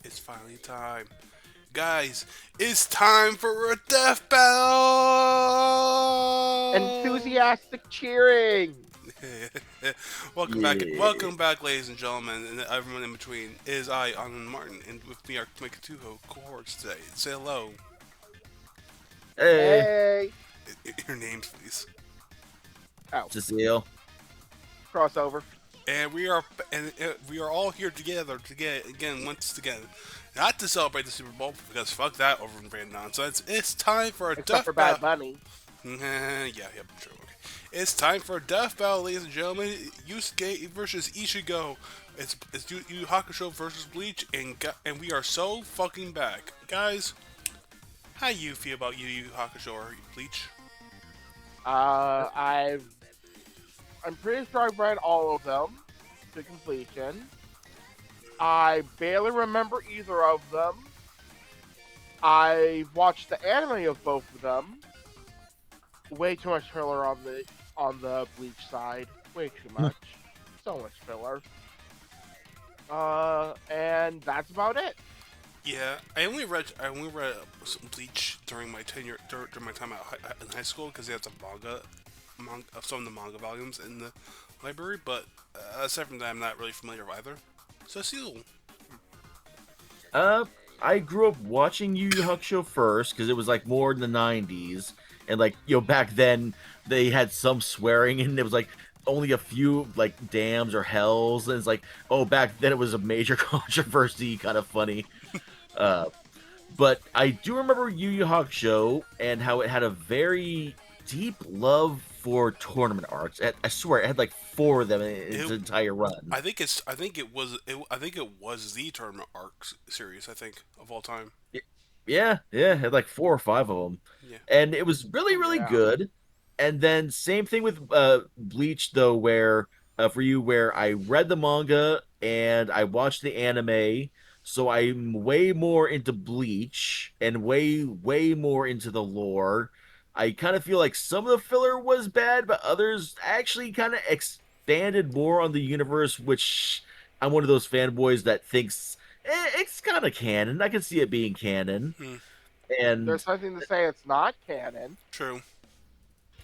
It's finally time. Guys, it's time for a death battle! Enthusiastic cheering. Yeah. Welcome back, ladies and gentlemen, and everyone in between. It is I, AnontheMarten, and with me are my two cohorts today. Say hello. Hey, Hey. Your names, please. Oh, Cecile. crossover. And we are all here together again once again, not to celebrate the Super Bowl because fuck that overrated nonsense. It's time for a Except death for battle. Bad Bunny. Yeah, true. Okay. It's time for a death battle, ladies and gentlemen. Yusuke versus Ichigo. It's Yu Hakusho versus Bleach, and we are so fucking back, guys. How you feel about Yu Hakusho or Bleach? I've I'm pretty sure I've read all of them to completion. I barely remember either of them. I watched the anime of both of them. Way too much filler on the Bleach side. Way too much. So much filler. And that's about it. Yeah, I only read some Bleach during my tenure during my time in high school because they had some manga of some of the manga volumes in the library. But aside from that, I'm not really familiar with either. So Seal. Uh, I grew up watching Yu Yu Hakusho first because it was like more in the '90s, and like back then they had some swearing, and it was like only a few like dams or hells, and it's like back then it was a major controversy, kind of funny. Uh, but I do remember Yu Yu Hakusho and how it had a very deep love for tournament arcs. I swear it had like four of them in its It, entire run. I think it was the tournament arc series. I think of all time. Yeah, it had like four or five of them, Yeah. and it was really, Oh really yeah. good. And then same thing with Bleach, though, where for you, where I read the manga and I watched the anime, so I'm way more into Bleach and way more into the lore. I kind of feel like some of the filler was bad, but others actually kind of expanded more on the universe, which I'm one of those fanboys that thinks it's kind of canon. I can see it being canon. Hmm. And There's nothing to say it's not canon. True.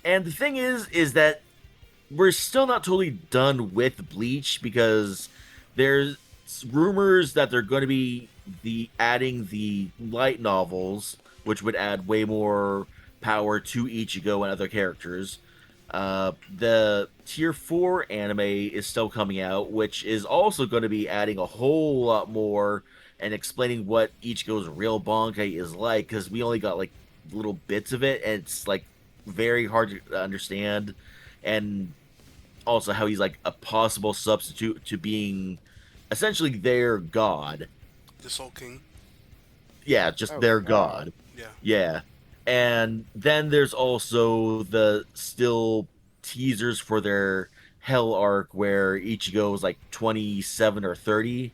the thing is that we're still not totally done with Bleach because there's rumors that they're going to be the adding the light novels, which would add way more power to Ichigo and other characters. The tier 4 anime is still coming out, which is also going to be adding a whole lot more and explaining what Ichigo's real Bankai is like, because we only got like little bits of it, and it's like very hard to understand. And also how he's like a possible substitute to being essentially their god. The Soul King. Yeah, just Oh their god. god. Yeah. Yeah. And then there's also the still teasers for their Hell arc where Ichigo is like 27 or 30,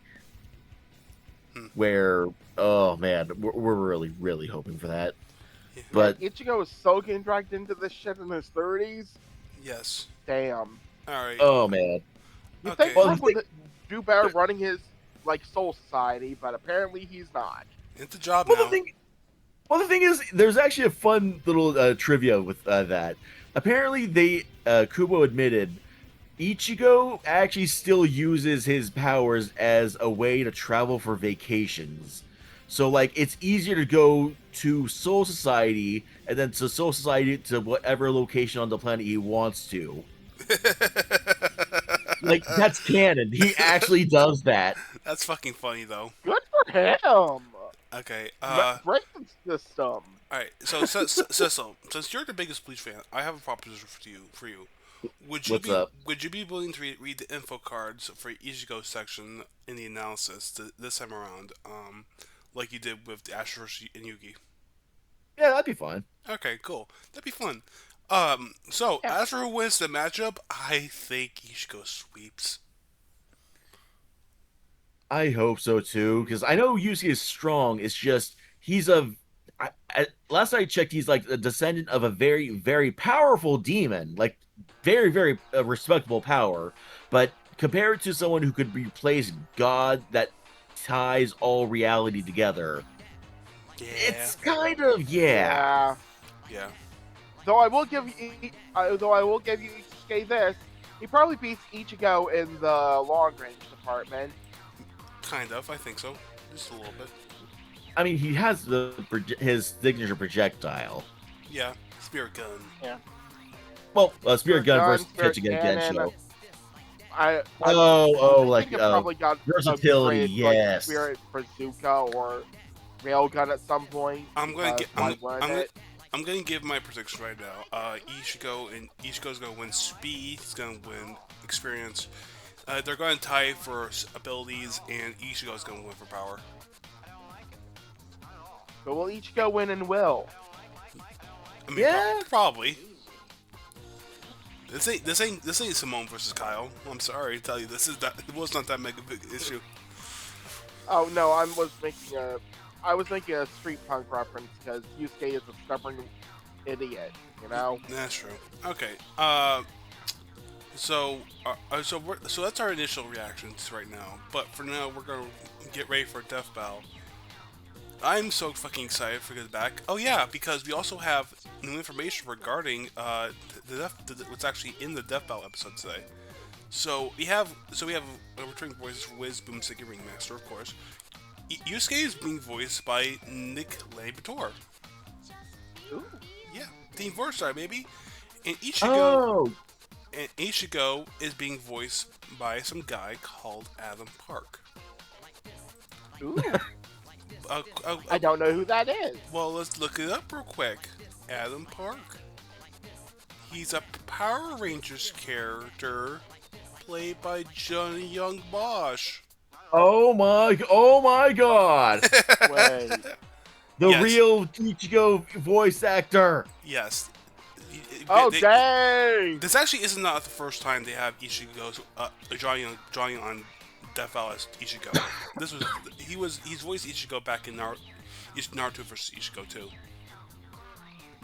Hmm. where oh man, we're really really hoping for that. Yeah. Man, But Ichigo is so getting dragged into this shit in his 30s. Yes. Damn. All right. oh man. You think Okay. Well, Mark would do better running his like Soul Society, but apparently he's not. Into job well the now. thing Well, the thing is, there's actually a fun little trivia with that. Apparently, Kubo admitted Ichigo actually still uses his powers as a way to travel for vacations. So, like, it's easier to go to Soul Society and then to Soul Society to whatever location on the planet he wants to. Like, that's canon. He actually does that. That's fucking funny though. Good for him. Okay. Break the system. All right. So, Cecil, since you're the biggest Bleach fan, I have a proposition for you. What's up? Would you be willing to read the info cards for Ichigo section in the analysis this time around, like you did with the Ashura and Yugi? Yeah, that'd be fine. Okay, cool. That'd be fun. So Yeah. as for who wins the matchup, I think Ichigo sweeps. I hope so too, because I know Yusuke is strong. It's just he's last I checked, he's like a descendant of a very, very powerful demon, like very, very respectable power. But compared to someone who could replace God, that ties all reality together. Yeah. It's kind of Yeah. Though I will give you Isuke this. He probably beats Ichigo in the long range department. Kind of. I think so. Just a little bit. I mean, he has his signature projectile. Yeah. Spirit gun. Yeah. Well, Spirit Gun versus Spirit Kichigen Cannon. Gensho. I Like think it probably got versatility, upgraded to, like, yes. Spirit Bazooka or Railgun at some point. I'm gonna because get. why wouldn't it? I'm gonna give my prediction right now. Ichigo's gonna win speed. He's gonna win experience. They're gonna tie for abilities, and Ichigo's gonna win for power. But will Ichigo win and will? I mean, Yeah. probably. This ain't Simone versus Kyle. I'm sorry to tell you, it was not that mega big issue. Oh no, I was making a Street Punk reference because Yusuke is a stubborn idiot, you know. That's true. Okay. So that's our initial reactions right now. But for now, we're gonna get ready for Death Battle. I'm so fucking excited for this back. Oh yeah, because we also have new information regarding what's actually in the Death Battle episode today. So we have a returning voice for Wiz Boomstick and Ringmaster, of course. Yusuke is being voiced by Nick Labator. Ooh. Yeah, Team Vorstar, baby. And Ichigo. Oh, And Ichigo is being voiced by some guy called Adam Park. Ooh. I don't know who that is. Well, let's look it up real quick. Adam Park. He's a Power Rangers character played by Johnny Young Bosch. oh my God! Wait. The Yes. real Ichigo voice actor. Yes. Oh They- dang! This actually is not the first time they have Ichigo Johnny on Death Battle as Ichigo. He's voiced Ichigo back in Naruto vs Ichigo too.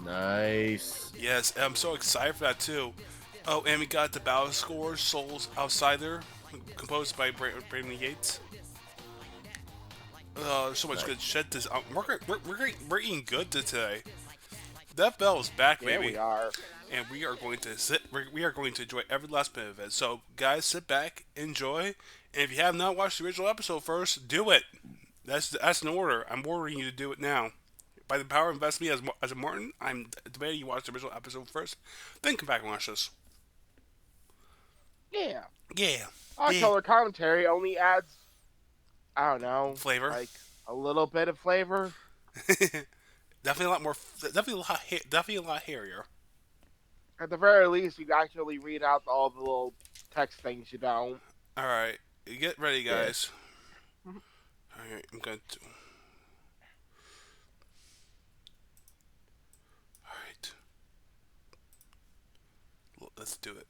Nice. Yes, I'm so excited for that too. Oh, and we got the battle score, Soul's Outsider, composed by Brandon Yates. There's so much Nice. good shit. We're eating good today. Death Battle is back, Yeah, baby. we are. And we are going to we are going to enjoy every last bit of it. So, guys, sit back, enjoy, and if you have not watched the original episode first, do it. That's an order. I'm ordering you to do it now. By the power invested in me as a Martin, I'm demanding you watch the original episode first, then come back and watch this. Yeah. Yeah. Our Yeah. color commentary only adds, I don't know, Flavor. like a little bit of flavor. Definitely a lot more. Definitely a lot hairier. At the very least, you actually read out all the little text things you don't. All right, get ready, guys. Mhm. All right, I'm going to. All right, let's do it.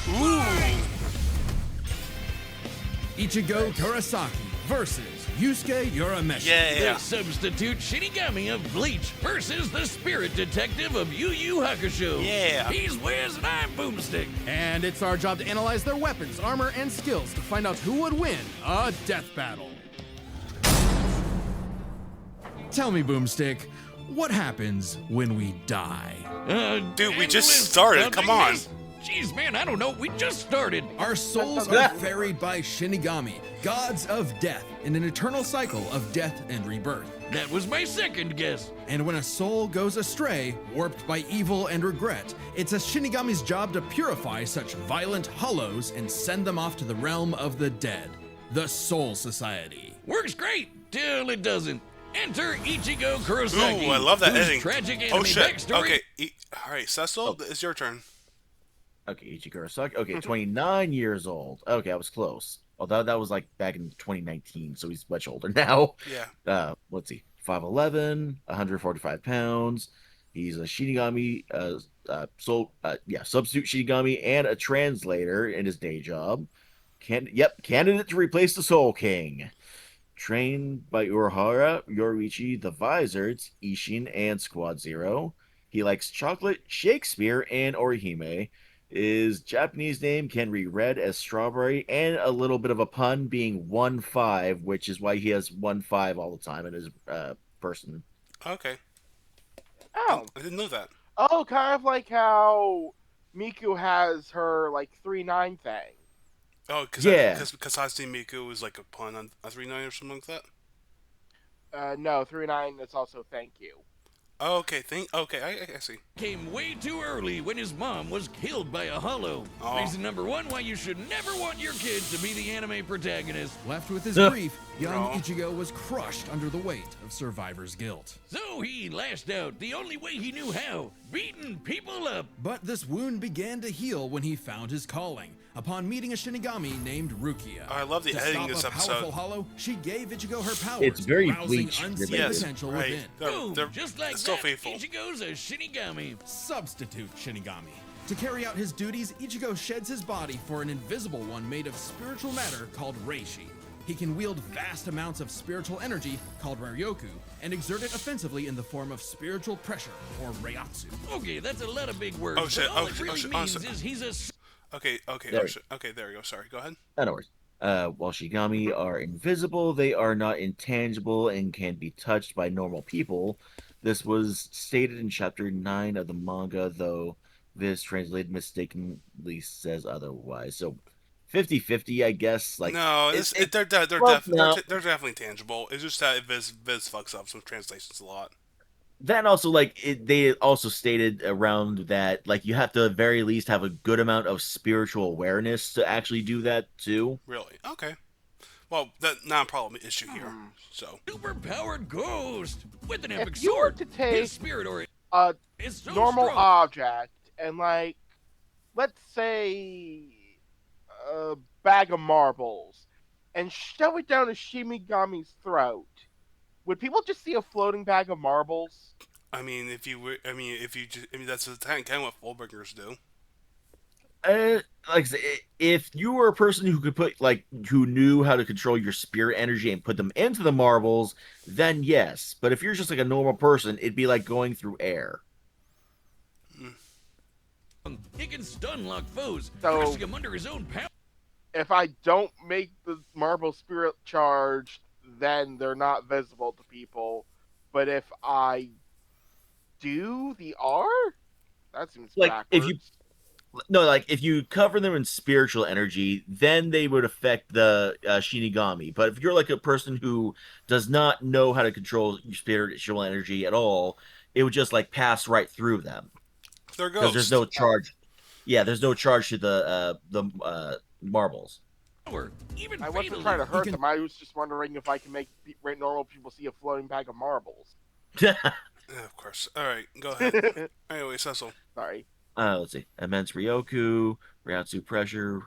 Ooh! Ichigo Kurosaki versus Yusuke Urameshi. Yeah. The substitute Shinigami of Bleach versus the spirit detective of Yu Yu Hakusho. Yeah. He's Wiz and I'm Boomstick. And it's our job to analyze their weapons, armor, and skills to find out who would win a death battle. Tell me, Boomstick, what happens when we die? Dude, we and just list started, something come on. is- Jeez, man, I don't know. We just started. Our souls are ferried by Shinigami, gods of death, in an eternal cycle of death and rebirth. That was my second guess. And when a soul goes astray, warped by evil and regret, it's a Shinigami's job to purify such violent hollows and send them off to the realm of the dead, the Soul Society. Works great till it doesn't. Enter Ichigo Kurosaki. Ooh, I love that whose ending. Tragic enemy Oh shit. backstory. Okay. All right, Cecil, it's your turn. Okay, Ichigo Kurosaki. Okay, 29 years old. Okay, I was close. Although that was like back in 2019, so he's much older now. Yeah. Let's see, 5'11", 145 pounds. He's a Shinigami, substitute Shinigami and a translator in his day job. Candidate to replace the Soul King. Trained by Urahara, Yoriichi, the Vizards, Ishin, and Squad Zero. He likes chocolate, Shakespeare, and Orihime. His Japanese name can be read as strawberry, and a little bit of a pun being 1-5, which is why he has 1-5 all the time in his person. Okay. Oh, I didn't know that. oh, kind of like how Miku has her like 3-9 thing. Oh, because Yeah. because Hatsune Miku is like a pun on a 3-9 or something like that. No, 3-9 is also thank you. Oh, okay. Okay, I see. Came way too early when his mom was killed by a hollow. Oh. Reason number one why you should never want your kid to be the anime protagonist. Left with his Ugh. grief, young No. Ichigo was crushed under the weight of survivor's guilt. So he lashed out the only way he knew how, beating people up. But this wound began to heal when he found his calling, upon meeting a Shinigami named Rukia. I love the to editing stop this a episode. powerful hollow, she gave Ichigo her powers, It's very rousing Bleach unseen related. potential right. within. Boom, They're just like still that, faithful. Ichigo's a Shinigami. Substitute Shinigami. To carry out his duties, Ichigo sheds his body for an invisible one made of spiritual matter called Reishi. He can wield vast amounts of spiritual energy called Ryoku and exert it offensively in the form of spiritual pressure or Reiatsu. Okay, that's a lot of big words. Oh, shit. But all Oh, it shit. really Oh, shit. means Oh, is he's a Okay, There. okay, there we go. Sorry, go ahead. No worries. While Shinigami are invisible, they are not intangible and can be touched by normal people. This was stated in chapter 9 of the manga, though this translated mistakenly says otherwise. So 50-50, I guess. Like, No, they're well, no. they're definitely tangible. It's just that Viz fucks up some translations a lot. That also, like, they also stated around that, like, you have to at very least have a good amount of spiritual awareness to actually do that too. Really? Okay. Well, that's not a problem issue here. So superpowered ghost with an epic If you were sword. to take His spirit or a is so normal strong. object and like, let's say, a bag of marbles, and shove it down a Shinigami's throat, would people just see a floating bag of marbles? I mean, that's kind of what Fullbringers do. Like I say, if you were a person who could who knew how to control your spirit energy and put them into the marbles, then yes. But if you're just like a normal person, it'd be like going through air. He can stun lock foes, So- crushing them under his own power. If I don't make the marble spirit charged, then they're not visible to people. But if I do the R, that seems Like, backwards. if you- No, like if you cover them in spiritual energy, then they would affect the Shinigami. But if you're like a person who does not know how to control your spiritual energy at all, it would just like pass right through them They're because ghosts. there's no charge. Yeah, there's no charge to the marbles. Even I wasn't fatally. trying to hurt can- them. I was just wondering if I can make normal people see a floating bag of marbles. Yeah, of course. All right, go ahead. Anyway, Cecil. Sorry. Let's see. Immense Ryoku, Ryatsu Pressure,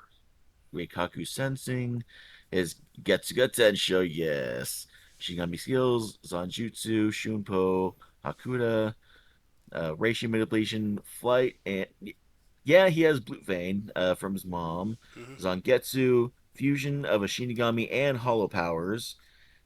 Reikaku Sensing, his Getsuga Tensho, yes. Shinigami Skills, Zanjutsu, Shunpo, Hakuda, Reishi Manipulation, Flight, and yeah, he has Blue Vein from his mom. Zangetsu, Fusion of a Shinigami and Hollow Powers.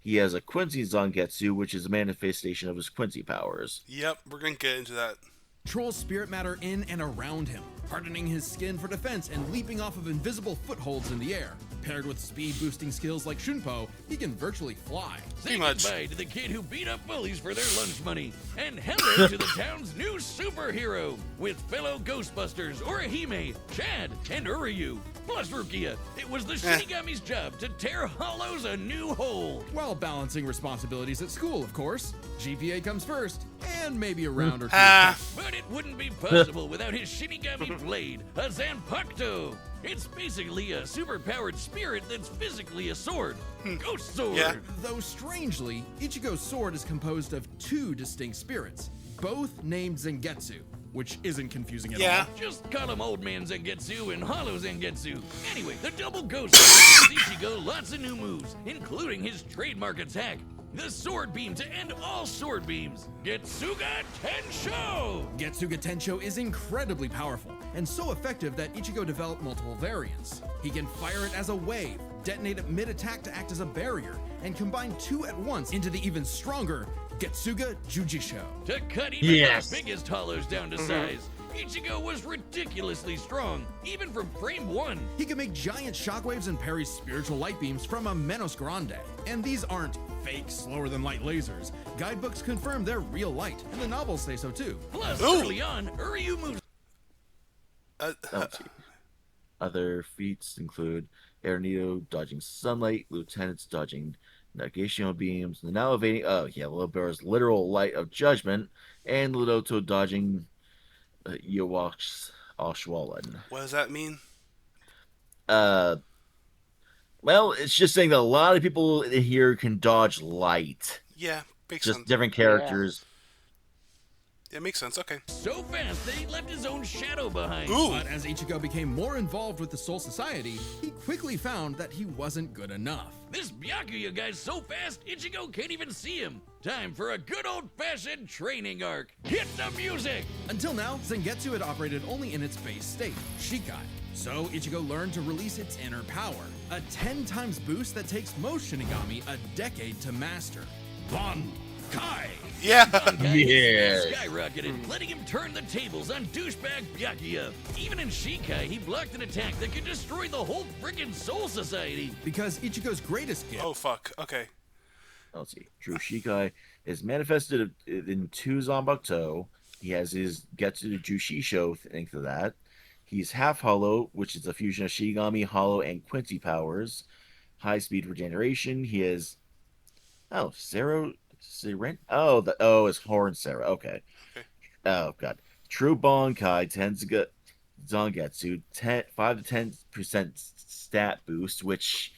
He has a Quincy Zangetsu, which is a manifestation of his Quincy powers. Yep, we're gonna get into that. Controls spirit matter in and around him, hardening his skin for defense and leaping off of invisible footholds in the air. Paired with speed-boosting skills like Shunpo, he can virtually fly. Say much. goodbye to the kid who beat up bullies for their lunch money, and hello to the town's new superhero with fellow Ghostbusters Orihime, Chad, and Uryu, plus Rukia. It was the Shinigami's job to tear hollows a new hole. While balancing responsibilities at school, of course. GPA comes first, and maybe a round or two. Ah, But it wouldn't be possible without his Shinigami blade, a Zanpakuto. It's basically a superpowered spirit that's physically a sword. Ghost sword. Yeah. Though strangely, Ichigo's sword is composed of two distinct spirits, both named Zangetsu, which isn't confusing at Yeah. all. Just call him Old Man Zangetsu and Hollow Zangetsu. Anyway, the double ghost gives Ichigo lots of new moves, including his trademark attack, the sword beam to end all sword beams, Getsuga Tensho! Getsuga Tensho is incredibly powerful, and so effective that Ichigo developed multiple variants. He can fire it as a wave, detonate it mid-attack to act as a barrier, and combine two at once into the even stronger Getsuga Jujisho. To cut even Yes. the biggest hollows down to size. Ichigo was ridiculously strong, even from frame 1. He can make giant shockwaves and parry spiritual light beams from a Menos Grande. And these aren't fake, slower-than-light lasers. Guidebooks confirm they're real light, and the novels say so too. Plus, Ooh. early on, Uryu moves. Other feats include Arenito dodging sunlight, Lieutenant's dodging navigational beams, the now evading Littlebear's literal light of judgment, and Ludoto dodging Yowak's Oshwallen. What does that mean? Well, it's just saying that a lot of people in here can dodge light. Yeah, makes Just sense. different characters. Yeah, makes sense. Okay. So fast that he left his own shadow behind. Ooh. But as Ichigo became more involved with the Soul Society, he quickly found that he wasn't good enough. This BABYYY guy's so fast, Ichigo can't even see him. Time for a good old-fashioned training arc. Hit the music! Until now, Zangetsu had operated only in its base state, Shikai. So Ichigo learned to release its inner power, a 10 times boost that takes most Shinigami a decade to master. Bankai! Yeah. Yeah. Skyrocketed, letting him turn the tables on douchebag BABYYY. Even in Shikai, he blocked an attack that could destroy the whole friggin' Soul Society. Because Ichigo's greatest gift. Oh fuck. Okay. Let's see. True Shikai is manifested in 2 Zanbakuto. He has his Getsu Jushisho, thanks to that. He's half hollow, which is a fusion of Shinigami, Hollow, and Quincy powers. High speed regeneration. He has Siren. It's Horn Sarah. Okay. Oh god. True Bankai Tensuga Zangetsu 5 to 10% stat boost, which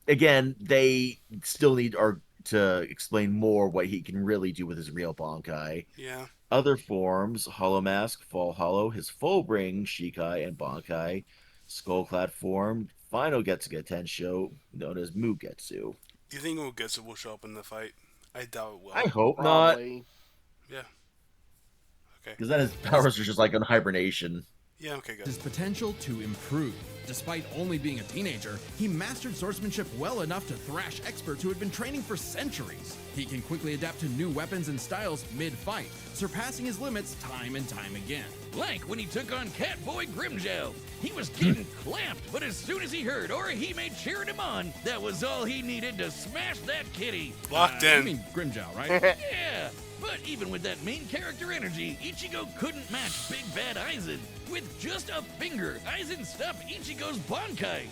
again they still need to explain more what he can really do with his real Bankai. Yeah. Other forms: Hollow Mask, Fall Hollow, his full bring, Shikai and Bankai, Skullclad form, final Getsuga Tensho, known as Mugetsu. Do you think Mugetsu will show up in the fight? I doubt it will. I hope not, Probably. Yeah. Okay. because then his powers are just like on hibernation. Yeah. Okay. Good. His potential to improve. Despite only being a teenager, he mastered swordsmanship well enough to thrash experts who had been training for centuries. He can quickly adapt to new weapons and styles mid-fight, surpassing his limits time and time again. Like when he took on Catboy Grimjow. He was getting clamped, but as soon as he heard Orihime cheering him on, that was all he needed to smash that kitty. Locked You in. mean Grimjow, right? Yeah, but even with that main character energy, Ichigo couldn't match Big Bad Aizen. With just a finger, Aizen stopped Ichigo's Bankai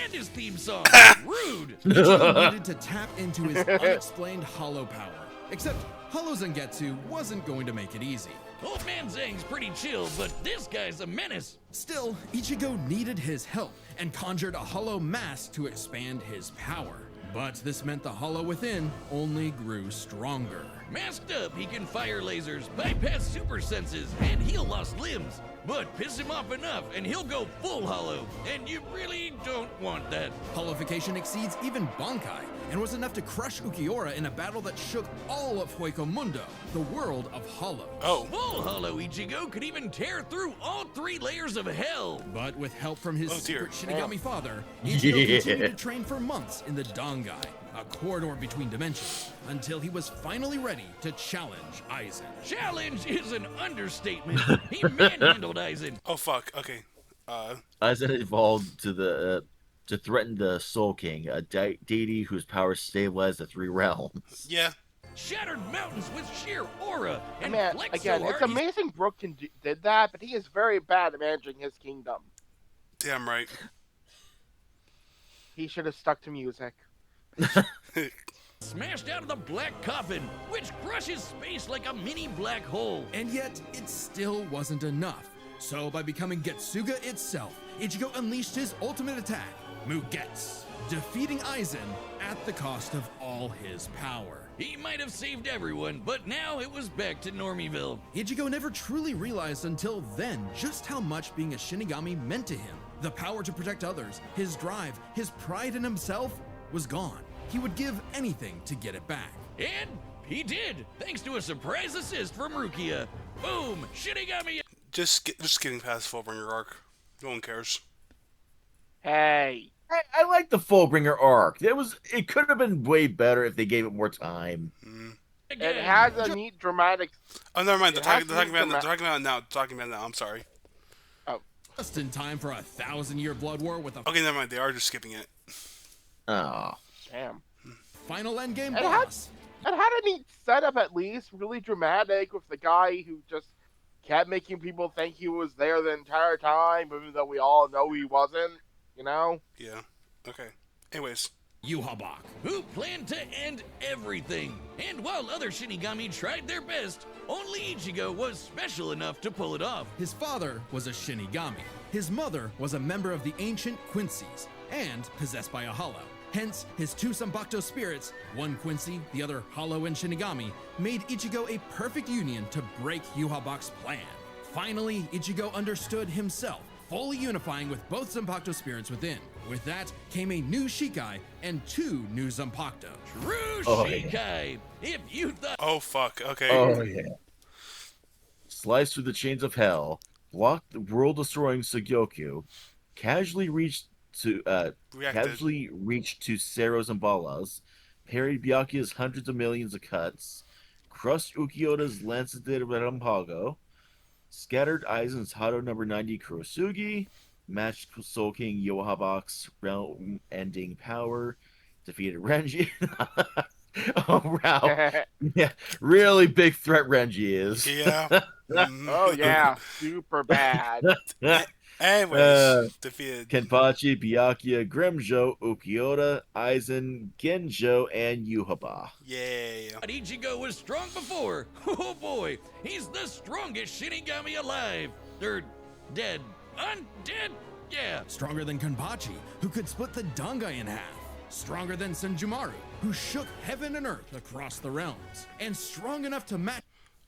and his theme song. Rude. Ichigo needed to tap into his unexplained hollow power. Except Hollow Zangetsu wasn't going to make it easy. Old Man Zang's pretty chill, but this guy's a menace. Still, Ichigo needed his help and conjured a hollow mask to expand his power. But this meant the hollow within only grew stronger. Masked up, he can fire lasers, bypass super senses, and heal lost limbs. But piss him off enough, and he'll go full hollow. And you really don't want that. Hollowification exceeds even Bankai, and was enough to crush Ukiura in a battle that shook all of Hueco Mundo, the world of hollows. Oh. Full hollow Ichigo could even tear through all 3 layers of hell. But with help from his Oh, dear. secret Shinigami father, Ichigo Yeah. continued to train for months in the Dangai, a corridor between dimensions, until he was finally ready to challenge Aizen. Challenge is an understatement. He manhandled Aizen. Oh fuck. Okay. Aizen evolved to threaten the Soul King, a deity whose powers stabilize the 3 realms. Yeah. Shattered mountains with sheer aura. And Man, flexed again, so it's hard, he's amazing Brook did that, but he is very bad at managing his kingdom. Damn right. He should have stuck to music. smashed out of the black coffin, which crushes space like a mini black hole. And yet, it still wasn't enough. So by becoming Getsuga itself, Ichigo unleashed his ultimate attack, Mugetsu, defeating Aizen at the cost of all his power. He might have saved everyone, but now it was back to Normieville. Ichigo never truly realized until then just how much being a Shinigami meant to him. The power to protect others, his drive, his pride in himself was gone. He would give anything to get it back. And he did, thanks to a surprise assist from Rukia. Boom! Shinigami! Just getting past Fullbringer arc. No one cares. Hey. I like the Fullbringer arc. It could have been way better if they gave it more time. It has a neat dramatic. Oh, never mind. They're It has talking about neat it. They're talking about it now. They're talking about it now. I'm sorry. Oh, Just in time for a 1,000-year blood war with a Okay, never mind. They are just skipping it. Oh. damn. final endgame It boss. It had a neat setup at least, really dramatic with the guy who just kept making people think he was there the entire time, even though we all know he wasn't, you know? Yeah. Okay. Anyways. Yuhabak. who planned to end everything. And while other Shinigami tried their best, only Ichigo was special enough to pull it off. His father was a Shinigami. His mother was a member of the ancient Quincy's and possessed by a hollow. Hence, his two Zanpakuto spirits, one Quincy, the other Hollow and Shinigami, made Ichigo a perfect union to break Yuhabak's plan. Finally, Ichigo understood himself, fully unifying with both Zanpakuto spirits within. With that came a new Shikai and two new Zanpakuto. True Oh, Shikai! If you thought Oh fuck. Okay. Oh yeah. Sliced through the chains of hell, blocked the world-destroying Sugyoku, casually reached to Sero's and Bala's, parried Byakuya's hundreds of millions of cuts, crushed Ukiota's Lancet Rampago, scattered Aizen's Hado number 90 Kurosugi, matched Soul King Yohabak's realm-ending power, defeated Renji. Oh wow. Yeah, really big threat Renji is. Yeah. Mhm. Oh yeah, super bad. Anyways, defeated. Kenpachi, Byakuya, Grimjo, Ukiota, Aizen, Genjo, and Yuhaba. Yeah. Ichigo was strong before, oh boy, he's the strongest Shinigami alive. Or dead. Undead? Yeah. Stronger than Kenpachi, who could split the Dangai in half. Stronger than Senjumaru, who shook heaven and earth across the realms. And strong enough to match.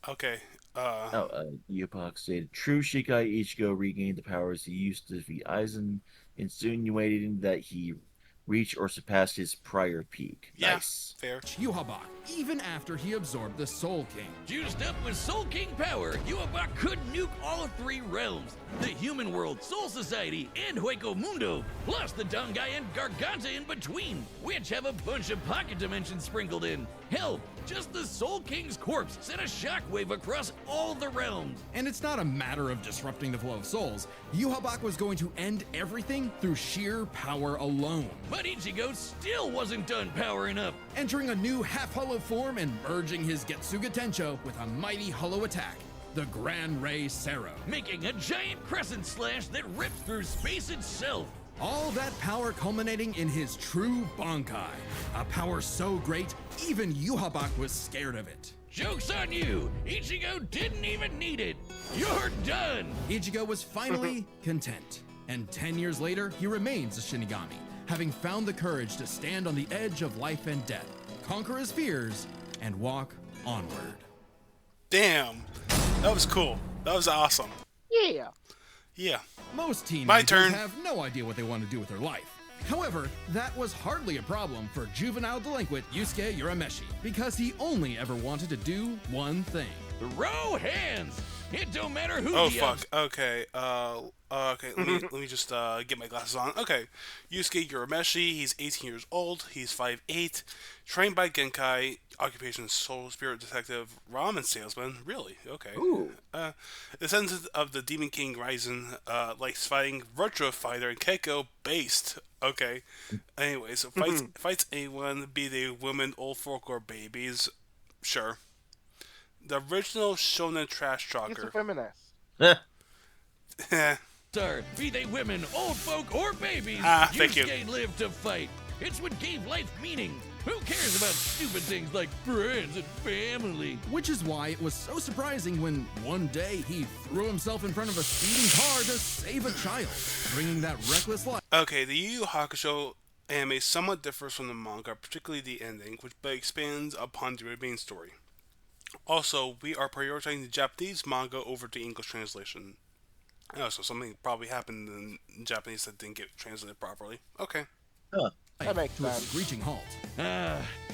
Okay. Yupak stated, true Shikai Ichigo regained the powers he used to defeat Aizen, insinuating that he reached or surpassed his prior peak. Yeah. Nice. Fair. Yuhabak, even after he absorbed the Soul King. Juiced up with Soul King power, Yuhabak could nuke all three realms. The human world, Soul Society, and Hueco Mundo, plus the Dangai and Garganta in between, which have a bunch of pocket dimensions sprinkled in. Hell, just the Soul King's corpse sent a shockwave across all the realms. And it's not a matter of disrupting the flow of souls. Yuhabak was going to end everything through sheer power alone. But Ichigo still wasn't done powering up. Entering a new half-hollow form and merging his Getsuga Tencho with a mighty hollow attack, the Gran Ray Sero. Making a giant crescent slash that rips through space itself. All that power culminating in his true Bankai. A power so great, even Yuhabak was scared of it. Joke's on you! Ichigo didn't even need it! You're done! Ichigo was finally content. And 10 years later, he remains a Shinigami, having found the courage to stand on the edge of life and death, conquer his fears, and walk onward. Damn. That was cool. That was awesome. Yeah. Yeah. Most My teenagers turn. have no idea what they want to do with their life. However, that was hardly a problem for juvenile delinquent Yusuke Urameshi, because he only ever wanted to do one thing. Throw hands! It don't matter who Oh the fuck. Okay. Okay. Let me just get my glasses on. Okay. Yusuke Urameshi. He's 18 years old. He's 5'8", trained by Genkai. Occupation: soul spirit detective, ramen salesman. Really? Okay. Ooh. Descendant of the Demon King Ryzen. Likes fighting. Virtua Fighter and Keiko based. Okay. Anyway, so fights anyone, be they women, old folk, or babies. Sure. The original Shonen trash He's a talker. feminist. Star, be they women, old folk, or babies, Thank you. Yusuke lived to fight. It's what gave life meaning. Who cares about stupid things like friends and family? Which is why it was so surprising when one day he threw himself in front of a speeding car to save a child, bringing that reckless life. Okay, the Yu Yu Hakusho anime somewhat differs from the manga, particularly the ending, which but expands upon the main story. Also, we are prioritizing the Japanese manga over the English translation. Oh, so something probably happened in Japanese that didn't get translated properly. Okay. That makes To a sense. screeching halt.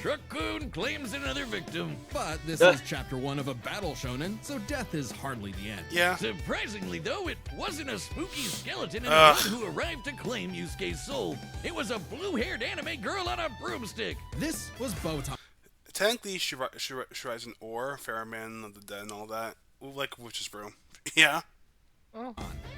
Truck-kun claims another victim. But this is chapter 1 of a battle shonen, so death is hardly the end. Yeah. Surprisingly, though, it wasn't a spooky skeleton in the one who arrived to claim Yusuke's soul. It was a blue-haired anime girl on a broomstick. This was Botan. technically, she rides an ore, Ferryman of the Dead, and all that. Like Witch's Brew. Yeah.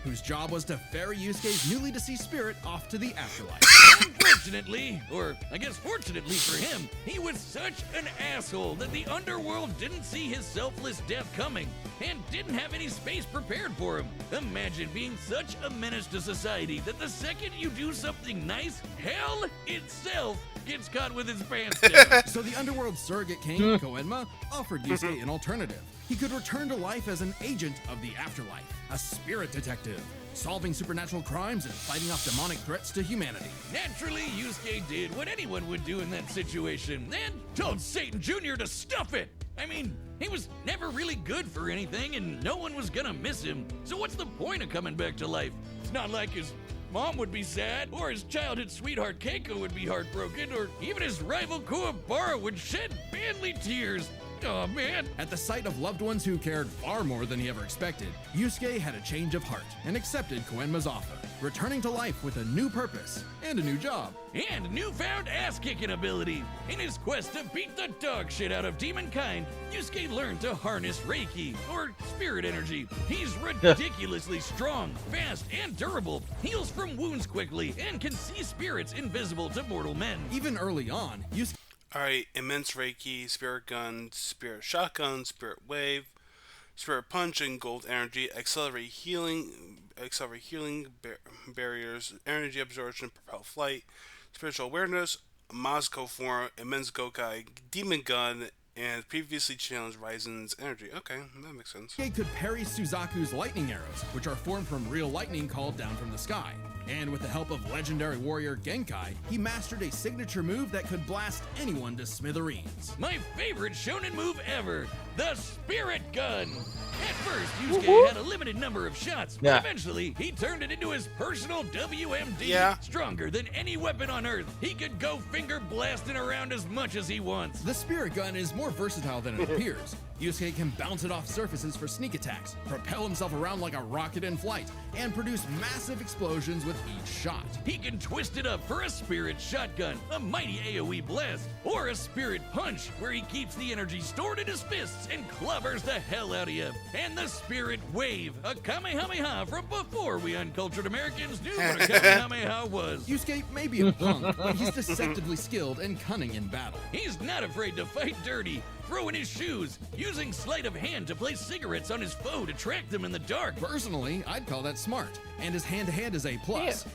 whose job was to ferry Yusuke's newly deceased spirit off to the afterlife. Unfortunately, or I guess fortunately for him, he was such an asshole that the underworld didn't see his selfless death coming and didn't have any space prepared for him. Imagine being such a menace to society that the second you do something nice, hell itself gets caught with his pants down. So the underworld surrogate king, Koenma, offered Yusuke an alternative. He could return to life as an agent of the afterlife, a spirit detective, solving supernatural crimes and fighting off demonic threats to humanity. Naturally, Yusuke did what anyone would do in that situation, and told Satan Jr. to stuff it. I mean, he was never really good for anything, and no one was gonna miss him. So what's the point of coming back to life? It's not like his mom would be sad, or his childhood sweetheart Keiko would be heartbroken, or even his rival Kuwabara would shed manly tears. Oh man. At the sight of loved ones who cared far more than he ever expected, Yusuke had a change of heart and accepted Koenma's offer, returning to life with a new purpose and a new job. And newfound ass-kicking ability. In his quest to beat the dog shit out of demonkind, Yusuke learned to harness Reiki, or spirit energy. He's ridiculously strong, fast, and durable, heals from wounds quickly, and can see spirits invisible to mortal men. Even early on, Yusuke Alright, Immense Reiki, Spirit Gun, Spirit Shotgun, Spirit Wave, Spirit Punch, and Gold Energy, Accelerate Healing, Barriers, Energy Absorption, Propel Flight, Spiritual Awareness, Moscow Form, Immense Gokai, Demon Gun, and previously challenged Ryzen's Energy. Okay, that makes sense. could parry Suzaku's lightning arrows, which are formed from real lightning called down from the sky. And with the help of legendary warrior Genkai, he mastered a signature move that could blast anyone to smithereens. My favorite shonen move ever, the Spirit Gun. At first, Yusuke had a limited number of shots, but Yeah. eventually he turned it into his personal WMD. Yeah. Stronger than any weapon on Earth. He could go finger blasting around as much as he wants. The spirit gun is more versatile than it appears. Yusuke can bounce it off surfaces for sneak attacks, propel himself around like a rocket in flight, and produce massive explosions with each shot. He can twist it up for a Spirit Shotgun, a mighty AoE blast, or a Spirit Punch, where he keeps the energy stored in his fists and clobbers the hell out of you. And the Spirit Wave, a Kamehameha from before we uncultured Americans knew what a Kamehameha was. Yusuke may be a punk, but he's deceptively skilled and cunning in battle. He's not afraid to fight dirty, throwing his shoes, using sleight of hand to place cigarettes on his foe to track them in the dark. Personally, I'd call that smart, and his hand-to-hand is A+.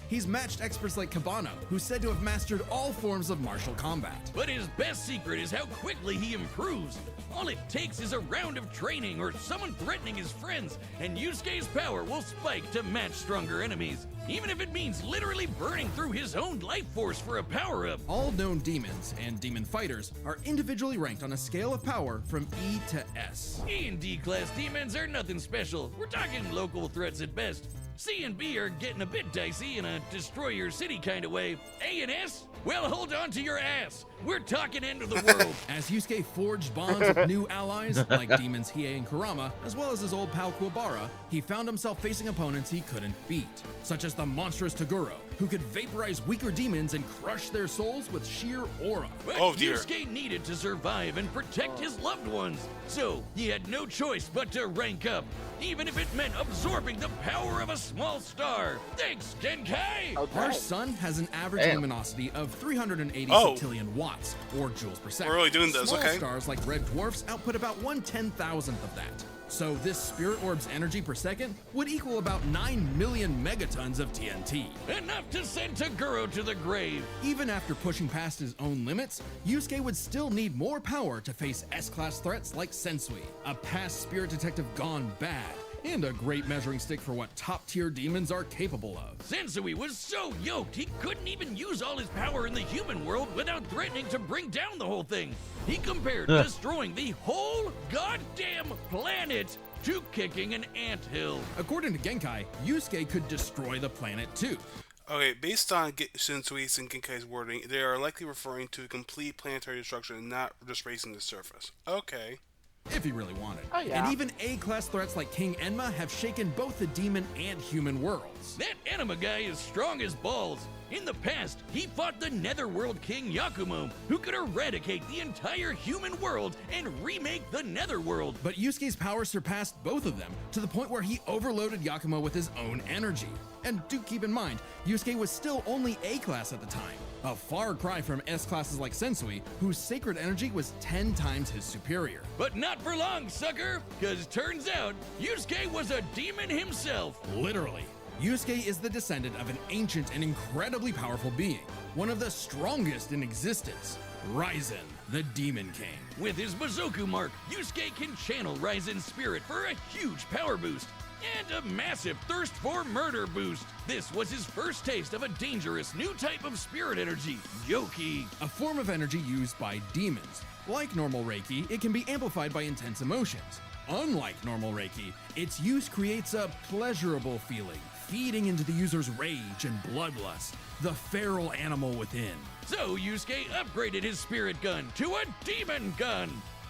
He's matched experts like Cabano, who's said to have mastered all forms of martial combat. But his best secret is how quickly he improves. All it takes is a round of training or someone threatening his friends, and Yusuke's power will spike to match stronger enemies, even if it means literally burning through his own life force for a power-up. All known demons and demon fighters are individually ranked on a scale of power from E to S. E and D class demons are nothing special. We're talking local threats at best. C and B are getting a bit dicey in a destroy your city kind of way. A and S? Well, hold on to your ass. We're talking end of the world. As Yusuke forged bonds with new allies, like demons Hiei and Kurama, as well as his old pal Kuwabara, he found himself facing opponents he couldn't beat, such as the monstrous Toguro, who could vaporize weaker demons and crush their souls with sheer aura. But Oh, dear. Yusuke needed to survive and protect his loved ones, so he had no choice but to rank up, even if it meant absorbing the power of a small star. Thanks, Genkai! Our sun has an average Damn. luminosity of 380 Oh. septillion watts, or joules per second. We're really doing this, Small okay. stars like red dwarfs output about 1/10,000th of that. So this spirit orb's energy per second would equal about 9 million megatons of TNT. Enough to send Toguro to the grave. Even after pushing past his own limits, Yusuke would still need more power to face S-class threats like Sensui, a past spirit detective gone bad, and a great measuring stick for what top-tier demons are capable of. Sensui was so yoked he couldn't even use all his power in the human world without threatening to bring down the whole thing. He compared destroying the whole goddamn planet to kicking an anthill. According to Genkai, Yusuke could destroy the planet too. Okay, based on Shinsui's and Genkai's wording, they are likely referring to complete planetary destruction and not just raising the surface. Okay. if he really wanted. Oh, yeah. And even A-class threats like King Enma have shaken both the demon and human worlds. That anima guy is strong as balls. In the past, he fought the Netherworld King Yakumo, who could eradicate the entire human world and remake the Netherworld. But Yusuke's power surpassed both of them to the point where he overloaded Yakumo with his own energy. And do keep in mind, Yusuke was still only A-class at the time, a far cry from S-classes like Sensui, whose sacred energy was 10 times his superior. But not for long, sucker, because turns out Yusuke was a demon himself. Literally. Yusuke is the descendant of an ancient and incredibly powerful being, one of the strongest in existence, Raizen, the Demon King. With his Mizoku mark, Yusuke can channel Raizen's spirit for a huge power boost and a massive thirst for murder boost. This was his first taste of a dangerous new type of spirit energy, Yoki. A form of energy used by demons. Like normal Reiki, it can be amplified by intense emotions. Unlike normal Reiki, its use creates a pleasurable feeling, feeding into the user's rage and bloodlust, the feral animal within. So Yusuke upgraded his spirit gun to a demon gun.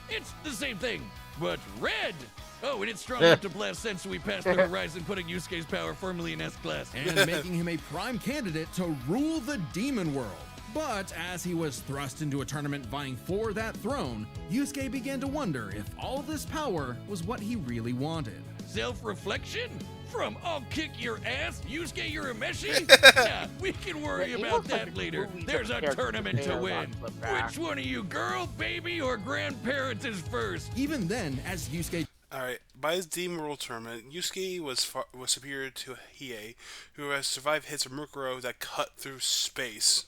It's the same thing, but red. Oh, and it's strong enough to blast Sensui past the horizon, putting Yusuke's power firmly in S-class. And making him a prime candidate to rule the demon world. But as he was thrust into a tournament vying for that throne, Yusuke began to wonder if all this power was what he really wanted. Self-reflection? From "I'll kick your ass, Yusuke Urameshi"? Yeah, we can worry Yeah, he about looks like that a later. movie There's a character tournament to there, win. not flip back. Which one of you, girl, baby, or grandparents is first? Even then, as Yusuke Alright, by his Demon World Tournament, Yusuke was superior to Hiei, who has survived hits of Mukuro that cut through space.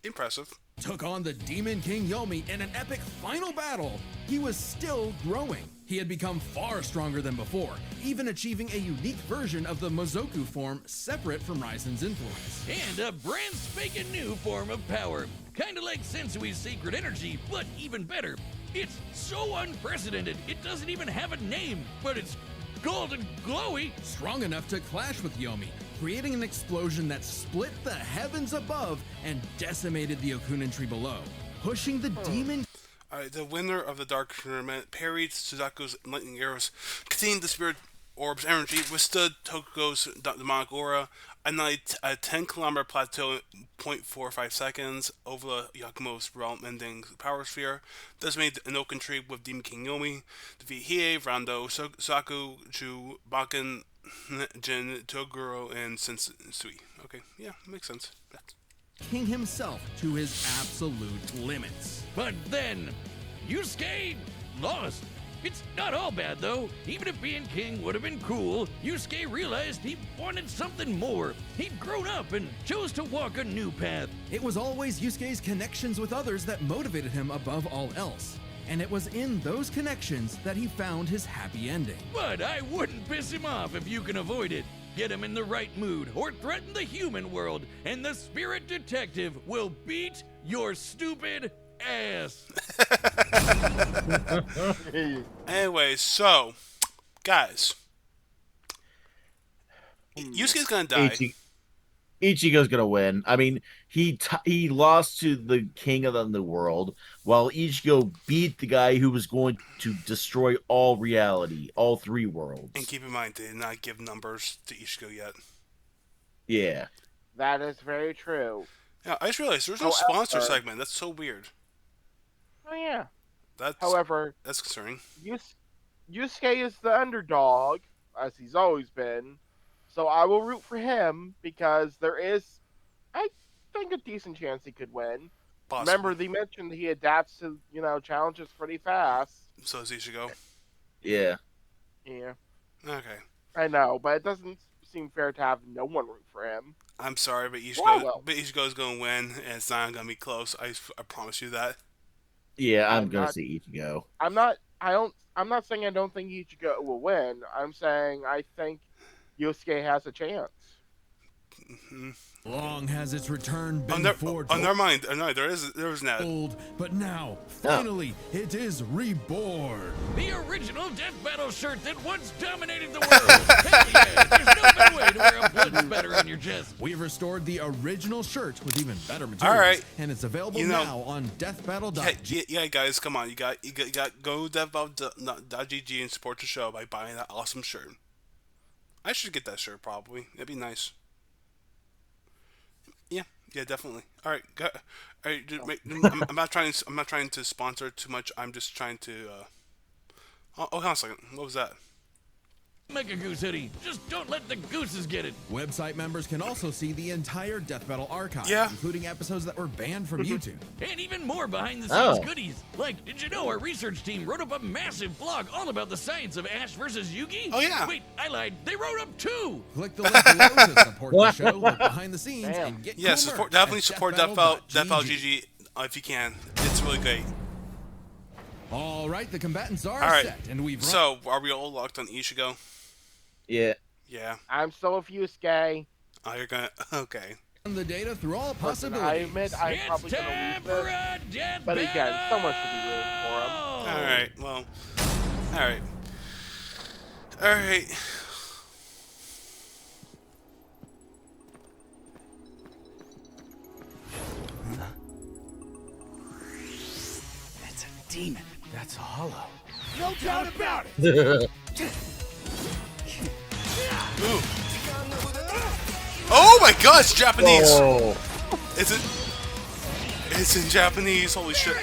Impressive. took on the Demon King Yomi in an epic final battle, he was still growing. He had become far stronger than before, even achieving a unique version of the Mizoku form separate from Raizen's influence. And a brand spanking new form of power. Kinda like Sensui's sacred energy, but even better. It's so unprecedented, it doesn't even have a name, but it's golden glowy. Strong enough to clash with Yomi, creating an explosion that split the heavens above and decimated the Okunin tree below, pushing the demon. The winner of the Dark Tournament parried Suzaku's lightning arrows, containing the Spirit Orb's energy, withstood Tokugo's demonic aura, annihilated a 10-kilometer plateau in 0.45 seconds over the Yakumo's realm-ending power sphere, decimated an Oaken tree with Demon King Yomi, defeat Hiei, Rando, Suzaku, Ju, Bakken, Jin, Toguro, and Sensui. Okay, yeah, makes sense. King himself to his absolute limits. But then, Yusuke lost. It's not all bad though. Even if being king would have been cool, Yusuke realized he wanted something more. He'd grown up and chose to walk a new path. It was always Yusuke's connections with others that motivated him above all else. And it was in those connections that he found his happy ending. But I wouldn't piss him off if you can avoid it. Get him in the right mood or threaten the human world, and the spirit detective will beat your stupid ass. Anyway, so, guys, Yusuke's gonna die. Ichigo's gonna win. I mean, he lost to the king of the underworld, while Ichigo beat the guy who was going to destroy all reality, all three worlds. And keep in mind, they did not give numbers to Ichigo yet. Yeah. That is very true. Yeah, I just realized there's no sponsor segment. That's so weird. Oh yeah. However, that's concerning. Yusuke is the underdog, as he's always been. So I will root for him because there is, I think, a decent chance he could win. Possibly. Remember, they mentioned he adapts to, challenges pretty fast. So is Ichigo. Yeah. Yeah. Okay. I know, but it doesn't seem fair to have no one root for him. I'm sorry, but Ichigo's going to win, and it's not going to be close. I promise you that. Yeah, I'm going to say Ichigo. I'm not saying I don't think Ichigo will win. I'm saying I think Yusuke has a chance. Long has its return been never mind. No, there is that. old, but now, finally, it is reborn. The original Death Battle shirt that once dominated the world. Hell yeah, there's no better way to wear a blood spatter on your chest. We've restored the original shirt with even better materials, All right. and it's available now on deathbattle.gg. Yeah, guys, come on. You got go to deathbattle.gg and support the show by buying that awesome shirt. I should get that shirt probably. It'd be nice. Yeah, definitely. All right, I'm not trying to sponsor too much. I'm just trying to. Hold on a second. What was that? Make a goose hoodie. Just don't let the gooses get it. Website members can also see the entire Death Battle archive, Yeah. including episodes that were banned from YouTube. And even more behind-the-scenes goodies. Like, did you know our research team wrote up a massive blog all about the science of Ash versus Yugi? Oh, yeah. Wait, I lied. They wrote up 2. Click the link below to support the show, look behind the scenes, and get Yeah, cool merch definitely at support Death Battle deathbattle.gg. GG if you can. It's really great. All right, the combatants are All right. set, and we've So, are we all locked on Ichigo? Yeah. Yeah. I'm still with Yusuke. Oh, you're gonna. Okay. run the data through all Listen, possibilities. I admit I'm It's probably going to time lose for this. a death But again, someone should be rooting for him. All right. Well. All right. All right. That's a demon. That's a hollow. No doubt about it. Ooh. Oh my God! It's Japanese. Oh. Is it? It's in Japanese. Holy shit.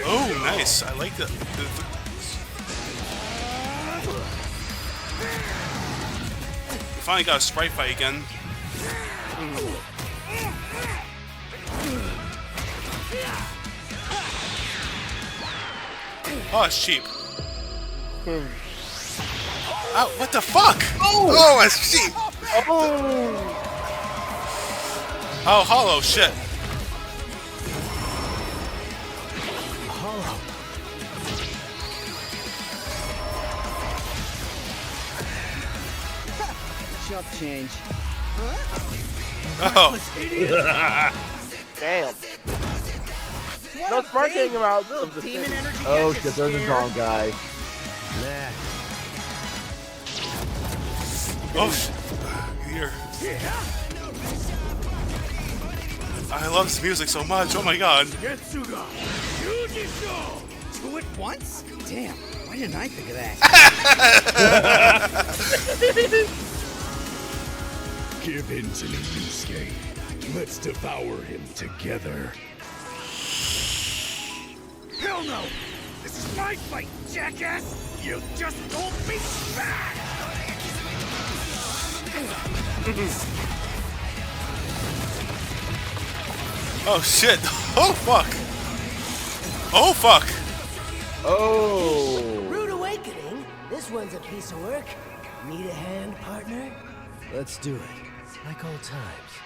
Oh, nice. I like that. We finally got a sprite fight again. Oh, it's cheap. Oh, what the fuck? Oh, it's cheap. Oh, hollow shit. Chump change. Oh. Damn. No smart getting him out of the Demon city. energy. Oh shit, there's a wrong guy. Oh, here. I love this music so much. Oh my God. Two at once? Damn. Why didn't I think of that? Give in to me, Yusuke. Let's devour him together. Hell no! This is my fight, jackass! You just hold me back! Oh shit. Oh fuck. Oh fuck. Oh. Rude awakening. This one's a piece of work. Need a hand, partner? Let's do it. Like old times.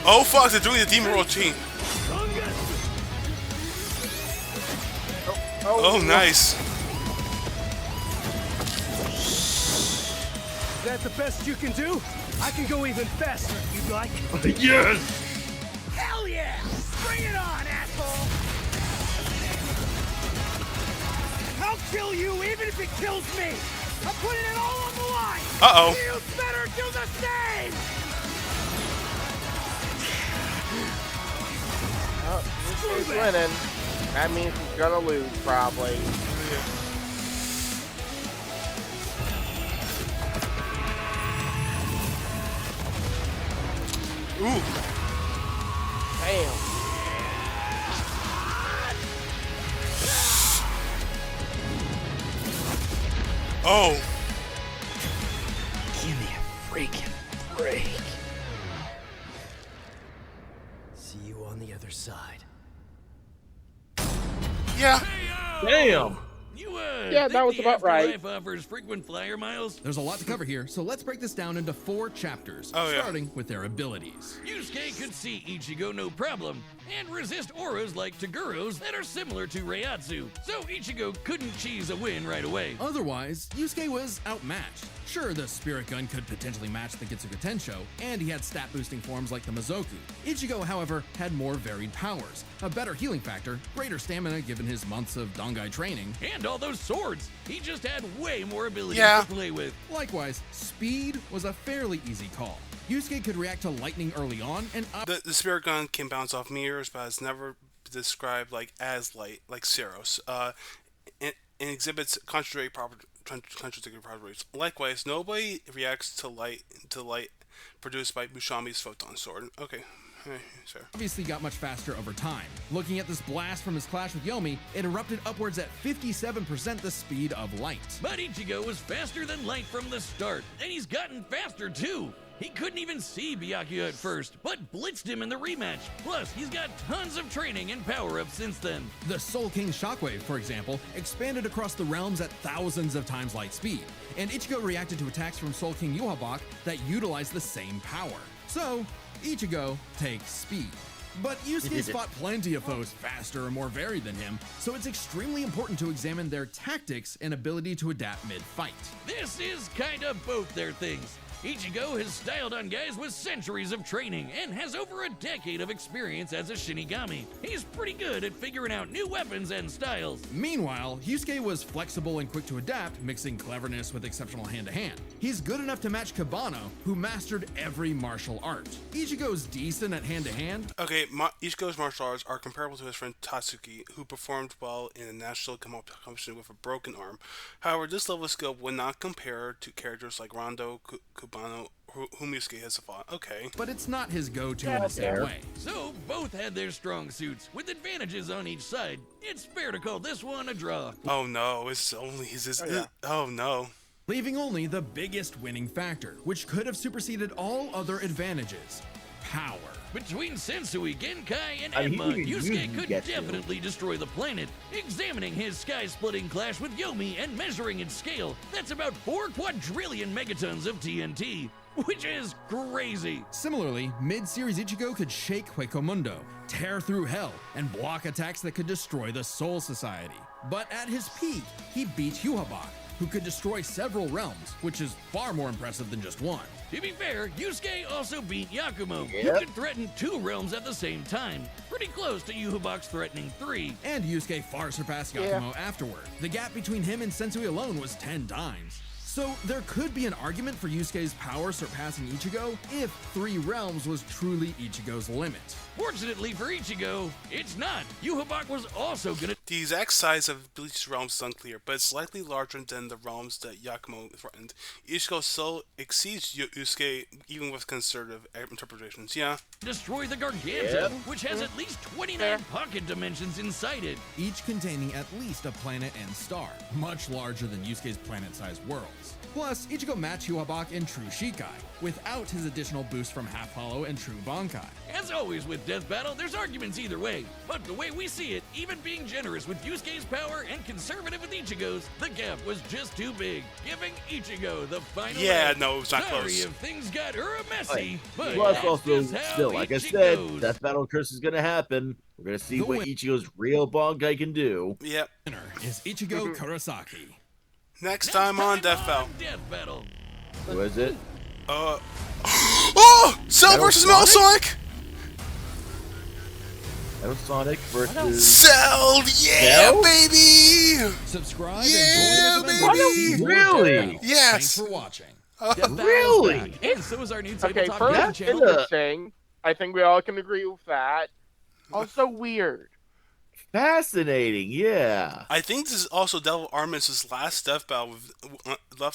Oh fuck. They're doing the demon routine. Oh, nice. Is that the best you can do? I can go even faster if you'd like. Yes! Hell yeah! Bring it on, asshole! I'll kill you even if it kills me! I'm putting it all on the line! Uh-oh. You better do the same! He's winning. That means he's gonna lose, probably. Ooh. Damn. Oh. Give me a freaking break. See you on the other side. Yeah. Damn. You Yeah, think that was the about right. Afterlife offers frequent flyer miles? There's a lot to cover here, so let's break this down into 4 chapters, starting with their abilities. Yusuke could see Ichigo no problem, and resist auras like Taguro's that are similar to Reiatsu, so Ichigo couldn't cheese a win right away. Otherwise, Yusuke was outmatched. Sure, the Spirit Gun could potentially match the Getsuga Tensho, and he had stat-boosting forms like the Mizoku. Ichigo, however, had more varied powers, a better healing factor, greater stamina given his months of Dongai training, And all those swords, he just had way more abilities Yeah. to play with. Likewise, speed was a fairly easy call. Yusuke could react to lightning early on, and The spirit gun can bounce off mirrors, but it's never described like as light, like Ceros. And exhibits contradictory properties. Likewise, nobody reacts to light produced by Mushami's photon sword. Okay, sure. obviously got much faster over time. Looking at this blast from his clash with Yomi, it erupted upwards at 57% the speed of light. But Ichigo was faster than light from the start, and he's gotten faster too. He couldn't even see Byakuya at first, but blitzed him in the rematch. Plus, he's got tons of training and power-ups since then. The Soul King Shockwave, for example, expanded across the realms at thousands of times light speed, and Ichigo reacted to attacks from Soul King Yuhabak that utilized the same power. So, Ichigo takes speed. But Yusuke's fought plenty of foes faster or more varied than him, so it's extremely important to examine their tactics and ability to adapt mid-fight. This is kinda both their things. Ichigo has styled on guys with centuries of training and has over a decade of experience as a Shinigami. He's pretty good at figuring out new weapons and styles. Meanwhile, Yusuke was flexible and quick to adapt, mixing cleverness with exceptional hand-to-hand. He's good enough to match Kabano, who mastered every martial art. Ichigo's decent at hand-to-hand. Okay, Ichigo's martial arts are comparable to his friend Tatsuki, who performed well in a national competition with a broken arm. However, this level of skill would not compare to characters like Rondo, Kubano, whom Yusuke has fought. Okay. But it's not his go-to in the same way. So, both had their strong suits, with advantages on each side. It's fair to call this one a draw. Oh no, it's only his. yeah. Oh no. Leaving only the biggest winning factor, which could have superseded all other advantages: power. Between Sensui, Genkai, and I mean, Enma, he could Yusuke could get to. definitely destroy the planet. Examining his sky-splitting clash with Yomi and measuring its scale, that's about 4 quadrillion megatons of TNT, which is crazy. Similarly, mid-series Ichigo could shake Huecomundo, tear through hell, and block attacks that could destroy the Soul Society. But at his peak, he beat Yuhabak, who could destroy several realms, which is far more impressive than just one. To be fair, Yusuke also beat Yakumo, who Yep. could threaten 2 realms at the same time. Pretty close to Yuhabak's threatening 3. And Yusuke far surpassed Yakumo afterward. The gap between him and Sensui alone was 10 times. So there could be an argument for Yusuke's power surpassing Ichigo if 3 realms was truly Ichigo's limit. Fortunately for Ichigo, it's not. Yuhabak was also gonna... The exact size of Bleach's realms is unclear, but it's slightly larger than the realms that Yakumo threatened. Ichigo still exceeds Yusuke, even with conservative interpretations. Yeah. destroy the Garganta, which has at least 29 pocket dimensions inside it. Each containing at least a planet and star, much larger than Yusuke's planet-sized worlds. Plus, Ichigo matched Yuhabak in True Shikai, without his additional boost from Half Hollow and True Bankai. As always with Death Battle, there's arguments either way. But the way we see it, even being generous with Yusuke's power and conservative with Ichigo's, the gap was just too big, giving Ichigo the final Yeah, edge. no, it was not Sorry close. if things got messy, but Plus, that's also, just how still, like I Ichigo's. said, Death Battle Curse is gonna happen. We're gonna see The what win- Ichigo's real Bankai can do. Yep. Winner is Ichigo Kurosaki. Next time on Death Battle. Death Battle. Who is it? Oh! Cell Metal versus Metal Sonic! Metal Sonic versus. Cell! Yeah, Cell? baby! Subscribe Yeah, and join us for baby! more Really? Death Battle. Yes. Thanks for watching. Death Battle's Really? back. And so is our new Okay, tabletop first, gaming channel. interesting. I think we all can agree with that. Also weird. Fascinating, yeah. I think this is also Devil Armis' last Death Battle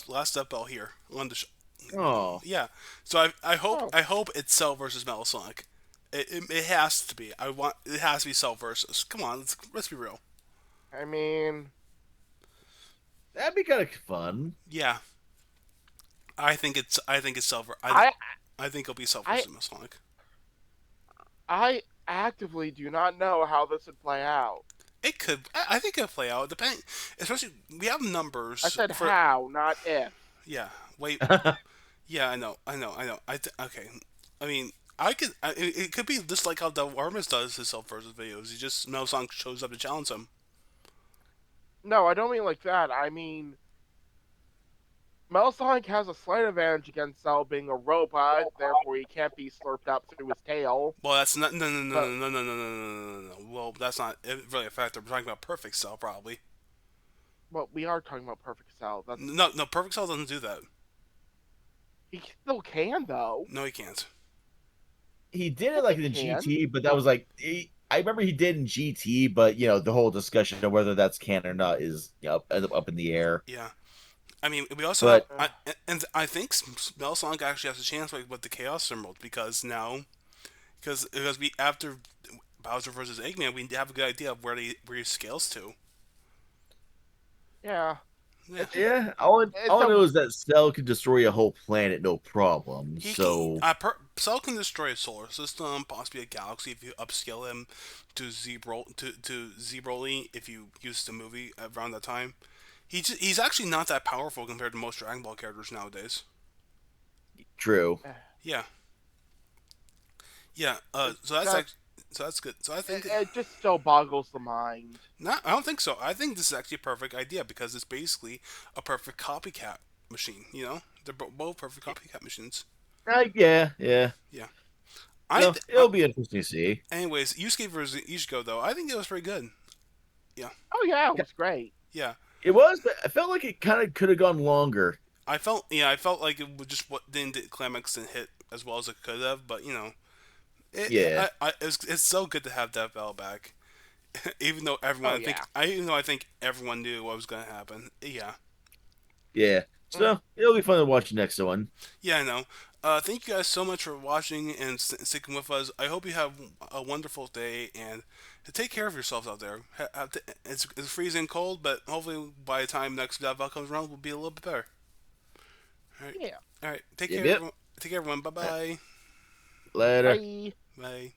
last Death Battle here on the show. Oh, Yeah, so I hope it's Cell versus Metal Sonic. It has to be. It has to be Cell versus. Come on, let's be real. I mean, that'd be kind of fun. Yeah, I think it's Cell. I think it'll be Cell versus Metal Sonic. I actively do not know how this would play out. It could. I think it could play out. Depending, especially we have numbers. I said for, how, not if. Yeah. Wait. Yeah, I know. Okay. I mean, it could be just like how the Armis does his self versus videos. He just Metal shows up to challenge him. No, I don't mean like that. I mean, Metal Sonic has a slight advantage against Cell being a robot, therefore he can't be slurped up through his tail. Well, that's not. No. Well, that's not really a factor. We're talking about Perfect Cell, probably. Well, we are talking about Perfect Cell. No. Perfect Cell doesn't do that. He still can, though. No, he can't. He did it like in Can. GT, but that was like I remember he did in GT, but the whole discussion of whether that's canon or not is up in the air. Yeah. I mean, we also But- and I think Metal Sonic actually has a chance with the Chaos Emerald because we after Bowser versus Eggman, we have a good idea of where he scales to. Yeah. Yeah, all I know is that Cell can destroy a whole planet, no problem. Cell can destroy a solar system, possibly a galaxy if you upscale him to Z-Broly if you use the movie around that time. He's actually not that powerful compared to most Dragon Ball characters nowadays. True. Yeah. Yeah. So that's good. So I think it just still boggles the mind. I don't think so. I think this is actually a perfect idea because it's basically a perfect copycat machine. They're both perfect copycat machines. Yeah. Yeah. It'll be interesting to see. Anyways, Yusuke versus Ichigo though, I think it was pretty good. Yeah. Oh yeah, it was great. Yeah. It was, but I felt like it kind of could have gone longer. I felt like it was just didn't climax and hit as well as it could have, but it's so good to have Death Battle back. Even though I think everyone knew what was gonna happen. Yeah. Yeah. So it'll be fun to watch the next one. Yeah, I know. Thank you guys so much for watching and sticking with us. I hope you have a wonderful day and take care of yourselves out there. It's freezing cold, but hopefully by the time next Death Battle comes around, we'll be a little bit better. All right. Yeah. All right. Take care, everyone. Take care, everyone. Bye-bye. Later. Bye. Bye.